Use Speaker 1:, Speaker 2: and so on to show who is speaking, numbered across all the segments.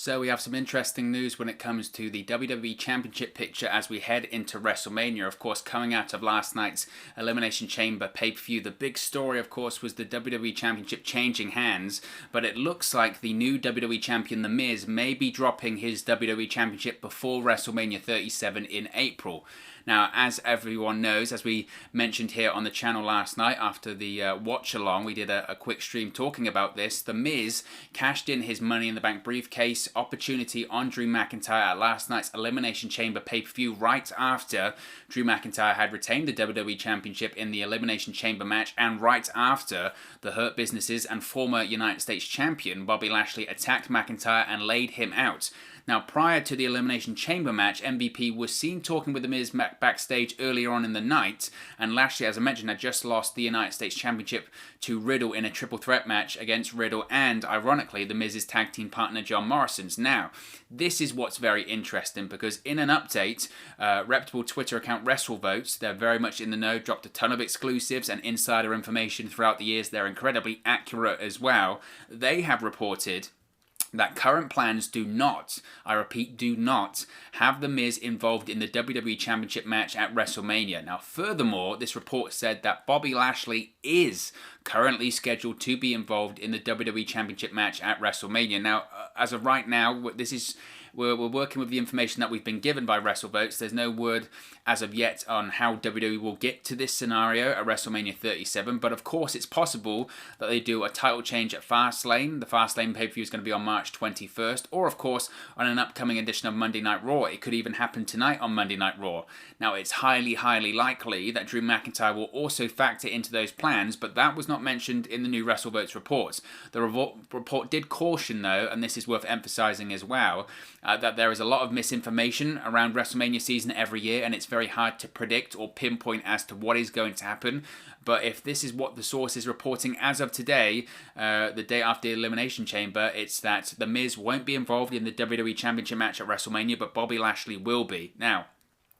Speaker 1: So we have some interesting news when it comes to the WWE Championship picture as we head into WrestleMania. Of course, coming out of last night's Elimination Chamber pay-per-view, the big story, of course, was the WWE Championship changing hands. But it looks like the new WWE Champion, The Miz, may be dropping his WWE Championship before WrestleMania 37 in April. Now, as everyone knows, as we mentioned here on the channel last night after the watch-along, we did a quick stream talking about this. The Miz cashed in his Money in the Bank briefcase opportunity on Drew McIntyre at last night's Elimination Chamber pay-per-view right after Drew McIntyre had retained the WWE Championship in the Elimination Chamber match and right after the Hurt Businesses and former United States Champion Bobby Lashley attacked McIntyre and laid him out. Now, prior to the Elimination Chamber match, MVP was seen talking with The Miz backstage earlier on in the night, and Lashley, as I mentioned, had just lost the United States Championship to Riddle in a triple threat match against Riddle and, ironically, The Miz's tag team partner John Morrison's. Now, this is what's very interesting because in an update, reputable Twitter account WrestleVotes, they're very much in the know, dropped a ton of exclusives and insider information throughout the years. They're incredibly accurate as well. They have reported that current plans do not, I repeat, do not have The Miz involved in the WWE Championship match at WrestleMania. Now, furthermore, this report said that Bobby Lashley is currently scheduled to be involved in the WWE Championship match at WrestleMania. Now, as of right now, we're working with the information that we've been given by WrestleVotes. There's no word as of yet on how WWE will get to this scenario at WrestleMania 37, but of course it's possible that they do a title change at Fastlane. The Fastlane pay-per-view is going to be on March 21st, or of course on an upcoming edition of Monday Night Raw. It could even happen tonight on Monday Night Raw. Now, it's highly likely that Drew McIntyre will also factor into those plans, but that was not mentioned in the new WrestleVotes reports. The report did caution, though, and this is worth emphasizing as well, that there is a lot of misinformation around WrestleMania season every year, and it's very hard to predict or pinpoint as to what is going to happen. But if this is what the source is reporting as of today, the day after the Elimination Chamber, it's that The Miz won't be involved in the WWE Championship match at WrestleMania, but Bobby Lashley will be. Now,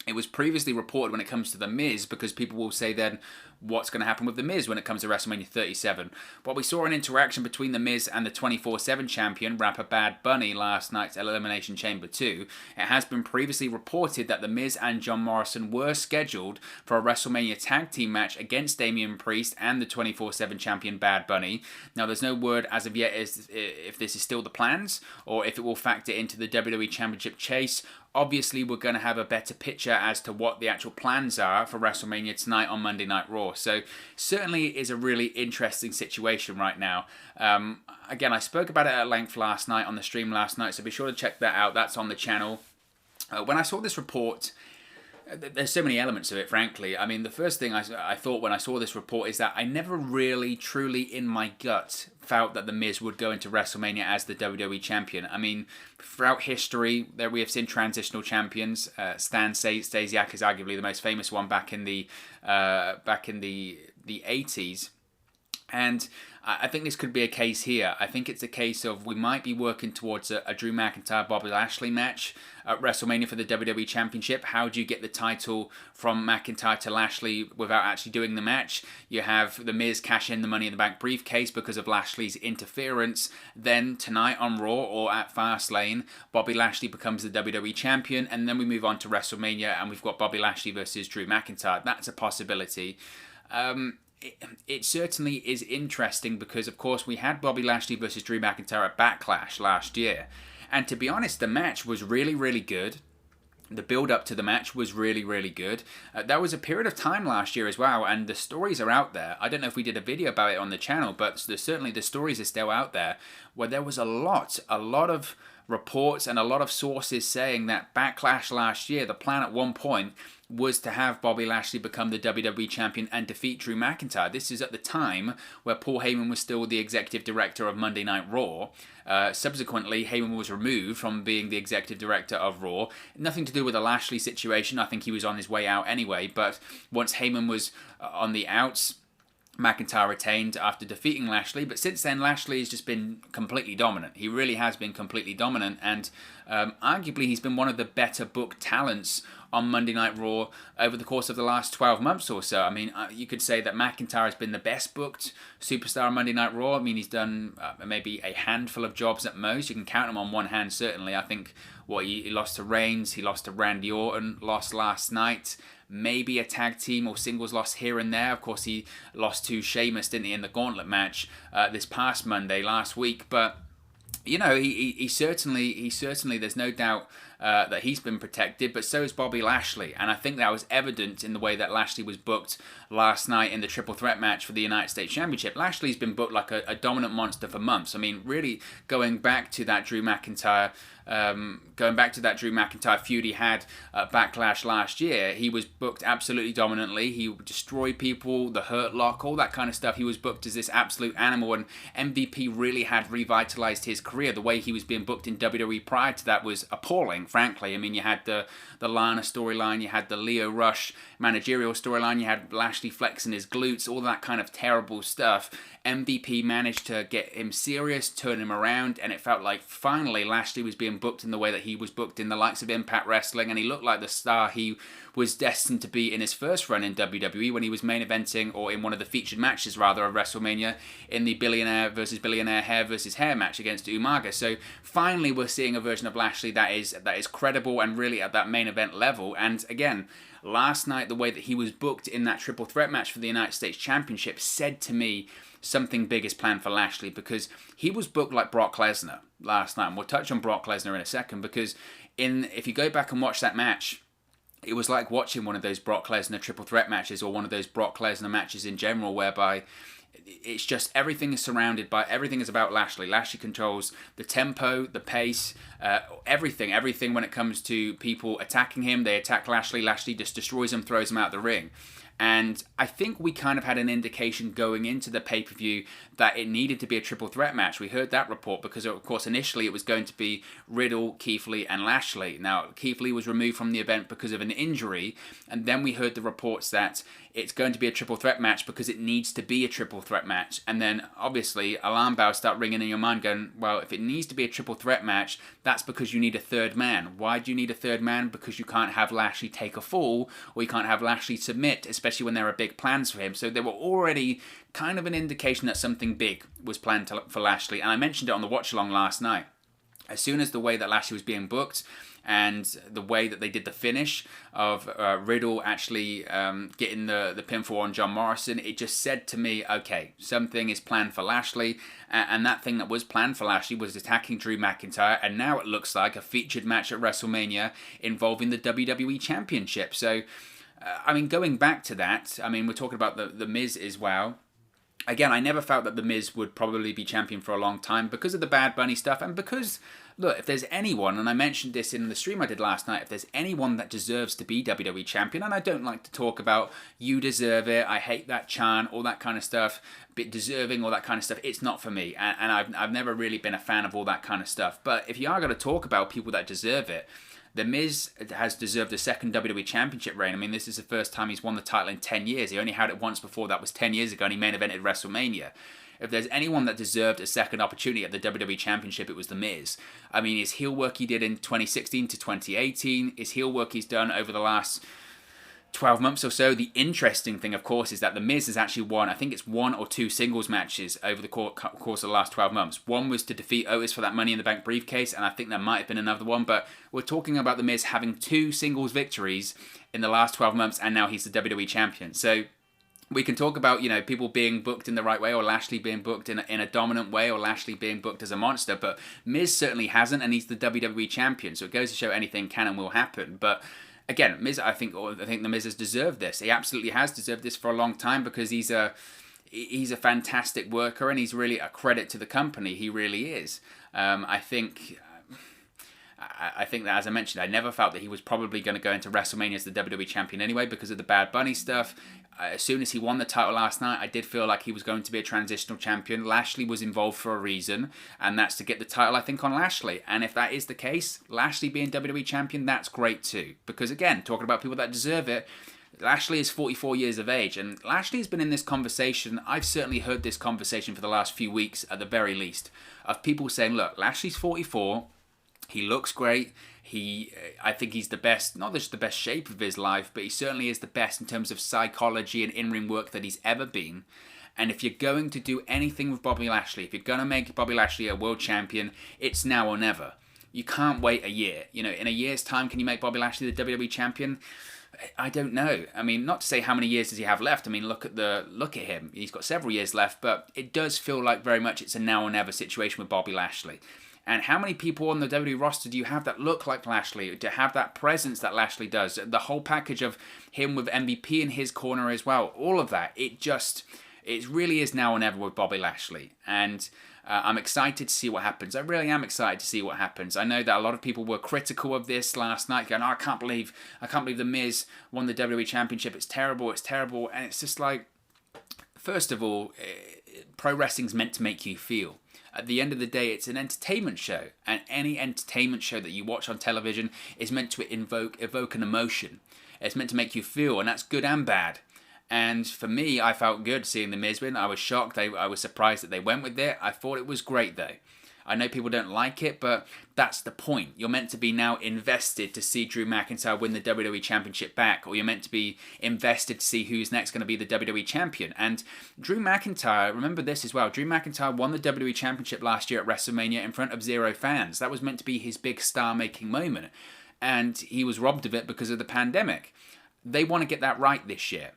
Speaker 1: it was previously reported when it comes to The Miz, because people will say then, what's going to happen with The Miz when it comes to WrestleMania 37? Well, we saw an interaction between The Miz and the 24/7 champion, rapper Bad Bunny, last night's Elimination Chamber 2. It has been previously reported that The Miz and John Morrison were scheduled for a WrestleMania tag team match against Damian Priest and the 24/7 champion Bad Bunny. Now, there's no word as of yet as if this is still the plans or if it will factor into the WWE Championship chase. Obviously, we're going to have a better picture as to what the actual plans are for WrestleMania tonight on Monday Night Raw. So, certainly it is a really interesting situation right now. Again, I spoke about it at length last night on the stream last night, so be sure to check that out. That's on the channel. When I saw this report, there's so many elements of it, frankly. I mean, the first thing I thought when I saw this report is that I never really, truly in my gut felt that The Miz would go into WrestleMania as the WWE Champion. I mean, throughout history, there we have seen transitional champions. Stan Stasiak is arguably the most famous one back in the 80s. And I think this could be a case here. I think it's a case of we might be working towards a Drew McIntyre Bobby Lashley match at WrestleMania for the WWE Championship. How do you get the title from McIntyre to Lashley without actually doing the match? You have The Miz cash in the Money in the Bank briefcase because of Lashley's interference. Then tonight on Raw or at Fastlane, Bobby Lashley becomes the WWE Champion, and then we move on to WrestleMania and we've got Bobby Lashley versus Drew McIntyre. That's a possibility. It certainly is interesting because, of course, we had Bobby Lashley versus Drew McIntyre at Backlash last year. And to be honest, the match was really, really good. The build-up to the match was really, really good. There was a period of time last year as well, and the stories are out there. I don't know if we did a video about it on the channel, but certainly the stories are still out there, where there was a lot of reports and a lot of sources saying that Backlash last year, the plan at one point was to have Bobby Lashley become the WWE Champion and defeat Drew McIntyre. This is at the time where Paul Heyman was still the executive director of Monday Night Raw. Subsequently, Heyman was removed from being the executive director of Raw. Nothing to do with the Lashley situation. I think he was on his way out anyway. But once Heyman was on the outs, McIntyre retained after defeating Lashley, but since then Lashley has just been completely dominant. He really has been completely dominant, and arguably he's been one of the better booked talents on Monday Night Raw over the course of the last 12 months or so. I mean, you could say that McIntyre has been the best booked superstar on Monday Night Raw. I mean, he's done maybe a handful of jobs at most. You can count him on one hand, certainly. I think he lost to Reigns, he lost to Randy Orton, lost last night. Maybe a tag team or singles loss here and there. Of course, he lost to Sheamus, didn't he, in the gauntlet match this past Monday, last week. But, you know, he certainly, there's no doubt that he's been protected, but so is Bobby Lashley. And I think that was evident in the way that Lashley was booked last night in the triple threat match for the United States Championship. Lashley's been booked like a dominant monster for months. I mean, really going back to that Drew McIntyre feud he had at Backlash last year, he was booked absolutely dominantly. He would destroy people, the Hurt Lock, all that kind of stuff. He was booked as this absolute animal, and MVP really had revitalized his career. The way he was being booked in WWE prior to that was appalling, frankly. I mean, you had the Lana storyline, you had the Lio Rush managerial storyline, you had Lashley flexing his glutes, all that kind of terrible stuff. MVP managed to get him serious, turn him around, and it felt like finally Lashley was being booked in the way that he was booked in the likes of Impact Wrestling, and he looked like the star he was destined to be in his first run in WWE when he was main eventing, or in one of the featured matches rather, of WrestleMania, in the billionaire versus billionaire, hair versus hair match against Umaga. So finally we're seeing a version of Lashley that is credible and really at that main event level. And again, last night, the way that he was booked in that triple threat match for the United States Championship said to me something big is planned for Lashley, because he was booked like Brock Lesnar last night. And we'll touch on Brock Lesnar in a second, because if you go back and watch that match, it was like watching one of those Brock Lesnar triple threat matches, or one of those Brock Lesnar matches in general, whereby it's just everything is about Lashley. Lashley controls the tempo, the pace, everything when it comes to people attacking him. They attack Lashley. Lashley just destroys them, throws them out the ring. And I think we kind of had an indication going into the pay-per-view that it needed to be a triple threat match. We heard that report because, of course, initially it was going to be Riddle, Keith Lee, and Lashley. Now, Keith Lee was removed from the event because of an injury, and then we heard the reports that it's going to be a triple threat match because it needs to be a triple threat match. And then, obviously, alarm bells start ringing in your mind going, well, if it needs to be a triple threat match, that's because you need a third man. Why do you need a third man? Because you can't have Lashley take a fall, or you can't have Lashley submit, especially when there are big plans for him. So there were already kind of an indication that something big was planned for Lashley. And I mentioned it on the watch-along last night. As soon as the way that Lashley was being booked, and the way that they did the finish of Riddle actually getting the pinfall on John Morrison, it just said to me, okay, something is planned for Lashley, and that thing that was planned for Lashley was attacking Drew McIntyre, and now it looks like a featured match at WrestleMania involving the WWE Championship. So, I mean, going back to that, I mean, we're talking about the Miz as well. Again, I never felt that The Miz would probably be champion for a long time because of the Bad Bunny stuff, and because, look, if there's anyone, and I mentioned this in the stream I did last night, if there's anyone that deserves to be WWE Champion, and I don't like to talk about you deserve it, I hate that chant, all that kind of stuff, bit deserving, all that kind of stuff, it's not for me, and I've never really been a fan of all that kind of stuff. But if you are going to talk about people that deserve it, The Miz has deserved a second WWE Championship reign. I mean, this is the first time he's won the title in 10 years. He only had it once before. That was 10 years ago, and he main evented WrestleMania. If there's anyone that deserved a second opportunity at the WWE Championship, it was The Miz. I mean, his heel work he did in 2016 to 2018, his heel work he's done over the last 12 months or so. The interesting thing, of course, is that The Miz has actually won, I think it's 1 or 2 singles matches over the course of the last 12 months. One was to defeat Otis for that Money in the Bank briefcase, and I think there might have been another one, but we're talking about The Miz having 2 singles victories in the last 12 months, and now he's the WWE Champion. So we can talk about, you know, people being booked in the right way, or Lashley being booked in a dominant way, or Lashley being booked as a monster, but Miz certainly hasn't, and he's the WWE Champion, so it goes to show anything can and will happen. But again, Miz, I think The Miz has deserved this. He absolutely has deserved this for a long time, because he's a fantastic worker, and he's really a credit to the company. He really is. I think that, as I mentioned, I never felt that he was probably going to go into WrestleMania as the WWE Champion anyway because of the Bad Bunny stuff. As soon as he won the title last night, I did feel like he was going to be a transitional champion. Lashley was involved for a reason, and that's to get the title, I think, on Lashley. And if that is the case, Lashley being WWE Champion, that's great too. Because again, talking about people that deserve it, Lashley is 44 years of age, and Lashley has been in this conversation. I've certainly heard this conversation for the last few weeks, at the very least, of people saying, look, Lashley's 44, He looks great. I think he's the best, not just the best shape of his life, but he certainly is the best in terms of psychology and in-ring work that he's ever been. And if you're going to do anything with Bobby Lashley, if you're going to make Bobby Lashley a world champion, it's now or never. You can't wait a year. You know, in a year's time, can you make Bobby Lashley the WWE champion? I don't know. I mean, not to say how many years does he have left. I mean, look at him. He's got several years left, but it does feel like very much it's a now or never situation with Bobby Lashley. And how many people on the WWE roster do you have that look like Lashley, to have that presence that Lashley does? The whole package of him with MVP in his corner as well, all of that, it really is now or never with Bobby Lashley. And I'm excited to see what happens. I really am excited to see what happens. I know that a lot of people were critical of this last night, going, "Oh, I can't believe The Miz won the WWE Championship. It's terrible. And it's just like, first of all, pro wrestling's meant to make you feel. At the end of the day, it's an entertainment show, and any entertainment show that you watch on television is meant to evoke an emotion. It's meant to make you feel, and that's good and bad. And for me, I felt good seeing The Miz win. I was shocked. I was surprised that they went with it. I thought it was great, though. I know people don't like it, but that's the point. You're meant to be now invested to see Drew McIntyre win the WWE Championship back, or you're meant to be invested to see who's next going to be the WWE Champion. And Drew McIntyre, remember this as well, Drew McIntyre won the WWE Championship last year at WrestleMania in front of 0 fans. That was meant to be his big star-making moment, and he was robbed of it because of the pandemic. They want to get that right this year.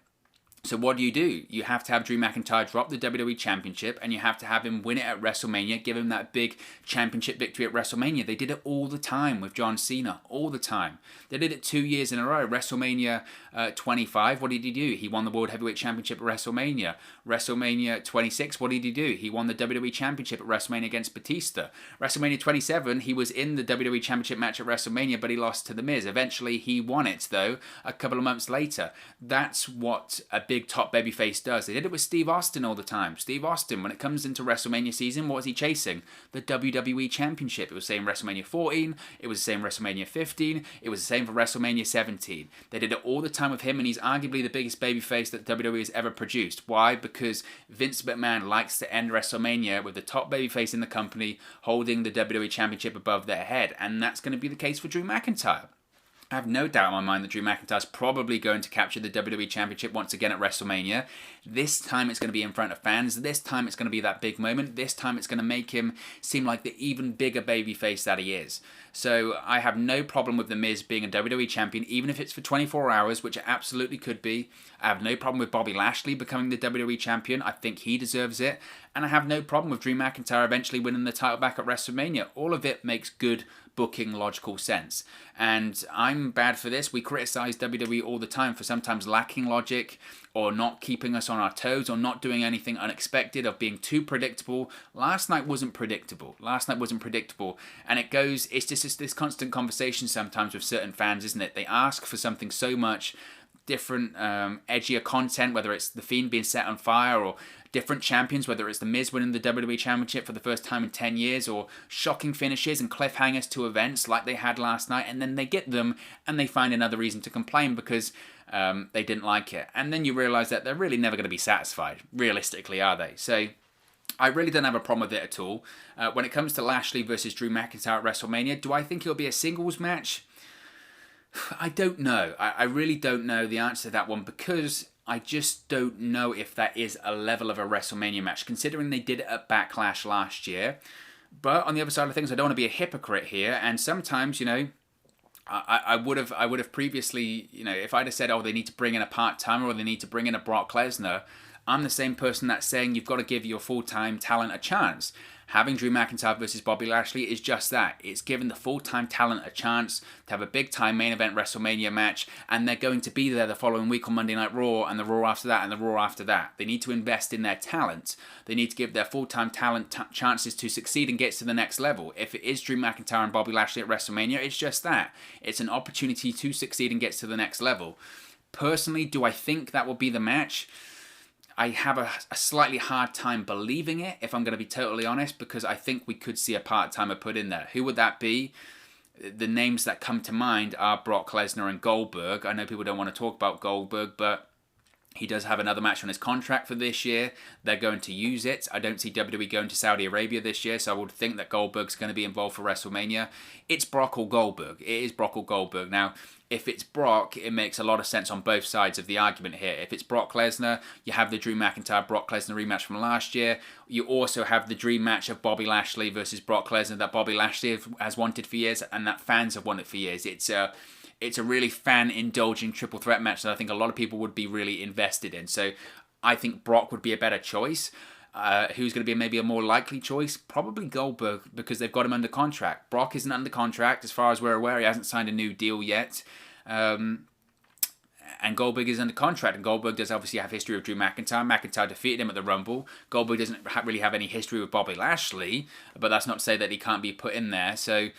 Speaker 1: So what do? You have to have Drew McIntyre drop the WWE Championship, and you have to have him win it at WrestleMania, give him that big championship victory at WrestleMania. They did it all the time with John Cena, all the time. They did it 2 years in a row. WrestleMania 25, what did he do? He won the World Heavyweight Championship at WrestleMania. WrestleMania 26, what did he do? He won the WWE Championship at WrestleMania against Batista. WrestleMania 27, he was in the WWE Championship match at WrestleMania, but he lost to The Miz. Eventually, he won it, though, a couple of months later. That's what a big top babyface does. They did it with Steve Austin all the time. Steve Austin, when it comes into WrestleMania season, what was he chasing? The WWE Championship. It was the same WrestleMania 14, it was the same WrestleMania 15, it was the same for WrestleMania 17. They did it all the time with him, and he's arguably the biggest babyface that WWE has ever produced. Why? Because Vince McMahon likes to end WrestleMania with the top babyface in the company holding the WWE Championship above their head, and that's going to be the case for Drew McIntyre. I have no doubt in my mind that Drew McIntyre is probably going to capture the WWE Championship once again at WrestleMania. This time it's going to be in front of fans. This time it's going to be that big moment. This time it's going to make him seem like the even bigger babyface that he is. So I have no problem with The Miz being a WWE Champion, even if it's for 24 hours, which it absolutely could be. I have no problem with Bobby Lashley becoming the WWE Champion. I think he deserves it. And I have no problem with Drew McIntyre eventually winning the title back at WrestleMania. All of it makes good booking logical sense. And I'm bad for this. We criticize WWE all the time for sometimes lacking logic, or not keeping us on our toes, or not doing anything unexpected, of being too predictable. Last night wasn't predictable. And it's just this constant conversation sometimes with certain fans, isn't it? They ask for something so much, different edgier content, whether it's The Fiend being set on fire, or different champions, whether it's The Miz winning the WWE Championship for the first time in 10 years, or shocking finishes and cliffhangers to events like they had last night, and then they get them and they find another reason to complain because they didn't like it. And then you realise that they're really never going to be satisfied, realistically, are they? So I really don't have a problem with it at all. When it comes to Lashley versus Drew McIntyre at WrestleMania, do I think it'll be a singles match? I don't know. I really don't know the answer to that one, because I just don't know if that is a level of a WrestleMania match, considering they did it at Backlash last year. But on the other side of things, I don't want to be a hypocrite here, and sometimes, I would have previously, if I'd have said, oh, they need to bring in a part-timer, or they need to bring in a Brock Lesnar, I'm the same person that's saying you've got to give your full-time talent a chance. Having Drew McIntyre versus Bobby Lashley is just that. It's given the full-time talent a chance to have a big-time main event WrestleMania match, and they're going to be there the following week on Monday Night Raw, and the Raw after that, and the Raw after that. They need to invest in their talent. They need to give their full-time talent chances to succeed and get to the next level. If it is Drew McIntyre and Bobby Lashley at WrestleMania, it's just that. It's an opportunity to succeed and get to the next level. Personally, do I think that will be the match? I have a slightly hard time believing it, if I'm going to be totally honest, because I think we could see a part-timer put in there. Who would that be? The names that come to mind are Brock Lesnar and Goldberg. I know people don't want to talk about Goldberg, but He does have another match on his contract for this year. They're going to use it. I don't see WWE going to Saudi Arabia this year, so I would think that Goldberg's going to be involved for WrestleMania. It's Brock or Goldberg. It is Brock or Goldberg. Now, if it's Brock, it makes a lot of sense on both sides of the argument here. If it's Brock Lesnar, you have the Drew McIntyre-Brock Lesnar rematch from last year. You also have the dream match of Bobby Lashley versus Brock Lesnar that Bobby Lashley has wanted for years and that fans have wanted for years. It's a really fan-indulging triple threat match that I think a lot of people would be really invested in. So I think Brock would be a better choice. Who's going to be maybe a more likely choice? Probably Goldberg, because they've got him under contract. Brock isn't under contract, as far as we're aware. He hasn't signed a new deal yet. And Goldberg is under contract, and Goldberg does obviously have history with Drew McIntyre. McIntyre defeated him at the Rumble. Goldberg doesn't really have any history with Bobby Lashley, but that's not to say that he can't be put in there. So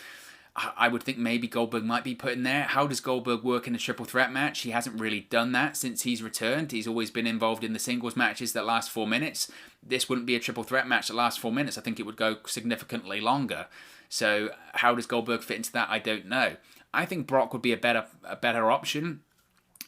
Speaker 1: I would think maybe Goldberg might be put in there. How does Goldberg work in a triple threat match? He hasn't really done that since he's returned. He's always been involved in the singles matches that last 4 minutes. This wouldn't be a triple threat match that lasts 4 minutes. I think it would go significantly longer. So how does Goldberg fit into that? I don't know. I think Brock would be a better option.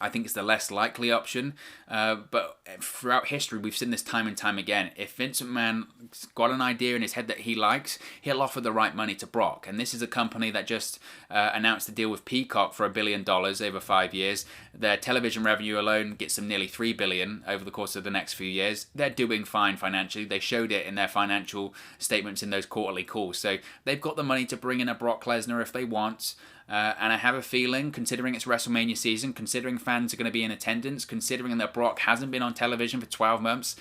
Speaker 1: I think it's the less likely option. But throughout history, we've seen this time and time again. If Vince McMahon's got an idea in his head that he likes, he'll offer the right money to Brock. And this is a company that just announced a deal with Peacock for $1 billion over 5 years. Their television revenue alone gets them nearly $3 billion over the course of the next few years. They're doing fine financially. They showed it in their financial statements in those quarterly calls. So they've got the money to bring in a Brock Lesnar if they want. And I have a feeling, considering it's WrestleMania season, considering fans are going to be in attendance, considering that Brock hasn't been on television for 12 months,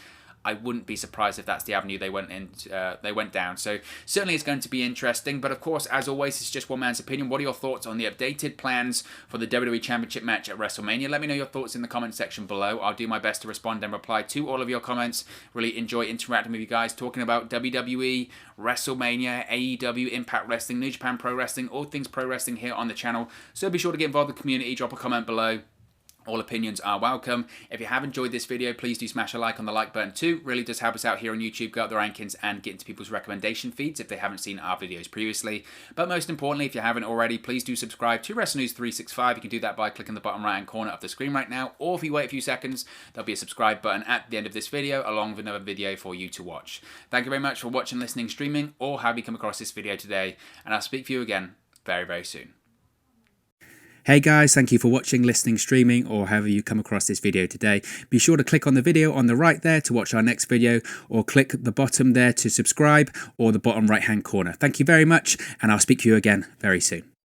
Speaker 1: I wouldn't be surprised if that's the avenue they went down. So certainly it's going to be interesting. But of course, as always, it's just one man's opinion. What are your thoughts on the updated plans for the WWE Championship match at WrestleMania? Let me know your thoughts in the comment section below. I'll do my best to respond and reply to all of your comments. Really enjoy interacting with you guys, talking about WWE, WrestleMania, AEW, Impact Wrestling, New Japan Pro Wrestling, all things pro wrestling here on the channel. So be sure to get involved with the community. Drop a comment below. All opinions are welcome. If you have enjoyed this video, please do smash a like on the like button too. Really does help us out here on YouTube, go up the rankings and get into people's recommendation feeds if they haven't seen our videos previously. But most importantly, if you haven't already, please do subscribe to WrestleNews 365. You can do that by clicking the bottom right hand corner of the screen right now, or if you wait a few seconds, there'll be a subscribe button at the end of this video along with another video for you to watch. Thank you very much for watching, listening, streaming, or have you come across this video today, and I'll speak to you again very, very soon. Hey guys, thank you for watching, listening, streaming, or however you come across this video today. Be sure to click on the video on the right there to watch our next video, or click the bottom there to subscribe, or the bottom right hand corner. Thank you very much, and I'll speak to you again very soon.